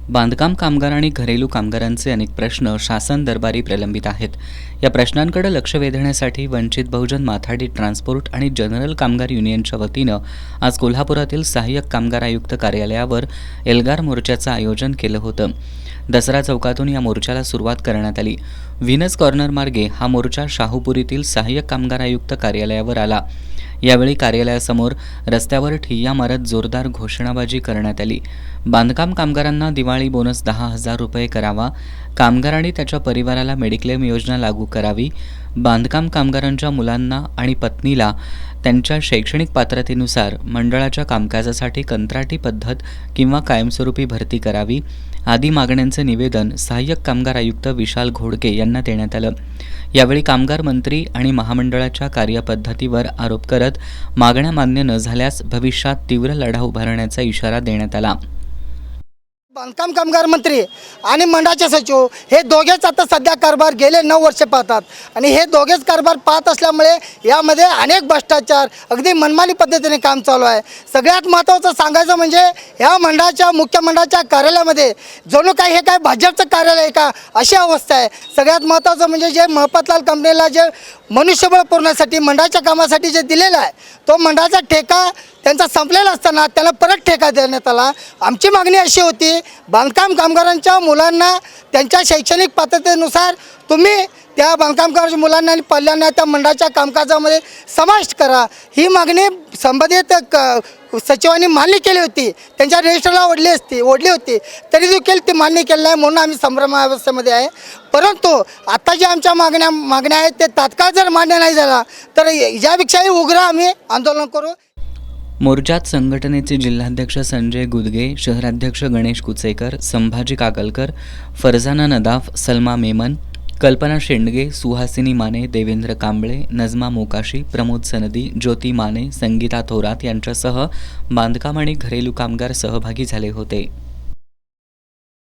बांधकाम कामगार आणि घरेलू कामगारांचे अनेक प्रश्न शासन दरबारी प्रलंबित आहेत. या प्रश्नांकडे लक्ष वेधण्यासाठी वंचित बहुजन माथाडी ट्रान्सपोर्ट आणि जनरल कामगार युनियनच्या वतीनं आज कोल्हापुरातील सहाय्यक कामगार आयुक्त कार्यालयावर एल्गार मोर्चाचं आयोजन केलं होतं. दसरा चौकातून या मोर्चाला सुरुवात करण्यात आली. व्हीनस कॉर्नर मार्गे हा मोर्चा शाहूपुरीतील सहाय्यक कामगार आयुक्त कार्यालयावर आला. यावेळी कार्यालयासमोर रस्त्यावर ठिय्या मारत जोरदार घोषणाबाजी करण्यात आली. बांधकाम कामगारांना दिवाळी बोनस 10,000 रुपये करावा, कामगार आणि त्याच्या परिवाराला मेडिक्लेम योजना लागू करावी, बांधकाम कामगारांच्या मुलांना आणि पत्नीला त्यांच्या शैक्षणिक पात्रतेनुसार मंडळाच्या कामकाजासाठी कंत्राटी पद्धत किंवा कायमस्वरूपी भरती करावी आदी मागण्यांचं निवेदन सहाय्यक कामगार आयुक्त विशाल घोडके यांना देण्यात आलं. यावेळी कामगार मंत्री आणि महामंडळाच्या कार्यपद्धतीवर आरोप करत मागण्या मान्य न झाल्यास भविष्यात तीव्र लढा उभारण्याचा इशारा देण्यात आला. बांधकाम कामगार मंत्री आणि मंडळाचे सचिव हे दोघेच आता सध्या कारभार गेले 9 वर्ष पाहतात आणि हे दोघेच कारभार पाहत असल्यामुळे यामध्ये अनेक भ्रष्टाचार अगदी मनमानी पद्धतीने काम चालू आहे. सगळ्यात महत्त्वाचं सांगायचं म्हणजे या मंडळाच्या मुख्य मंडळाच्या कार्यालयामध्ये जणू काही हे काय भाजपचं कार्यालय आहे का अशी अवस्था आहे. सगळ्यात महत्त्वाचं म्हणजे जे महपतलाल कंपनीला जे मनुष्यबळ पुरवण्यासाठी मंडळाच्या कामासाठी जे दिलेला आहे तो मंडळाचा ठेका त्यांचा संपलेला असताना त्याला परत ठेका देण्यात आला. आमची मागणी अशी होती, बांधकाम कामगारांच्या मुलांना त्यांच्या शैक्षणिक पात्रतेनुसार तुम्ही त्या बांधकाम कामगारांच्या मुलांना आणि पाल्यांना त्या मंडळाच्या कामकाजामध्ये समाविष्ट करा. ही मागणी संबंधित सचिवांनी मान्य केली होती, त्यांच्या रजिस्टरला ओढली होती, तरी देखील ती मान्य केली नाही म्हणून आम्ही संभ्रमावस्थेमध्ये आहे. परंतु आता जे आमच्या मागण्या आहेत ते तात्काळ जर मान्य नाही झाला तर यापेक्षाही उग्र आम्ही आंदोलन करू. मोर्चात संघटनेचे जिल्हाध्यक्ष संजय गुदगे, शहराध्यक्ष गणेश कुचेकर, संभाजी काकलकर, फरजाना नदाफ, सलमा मेमन, कल्पना शेंडगे, सुहासिनी माने, देवेंद्र कांबळे, नजमा मोकाशी, प्रमोद सनदी, ज्योती माने, संगीता थोरात यांच्यासह बांधकाम आणि घरेलू कामगार सहभागी झाले होते.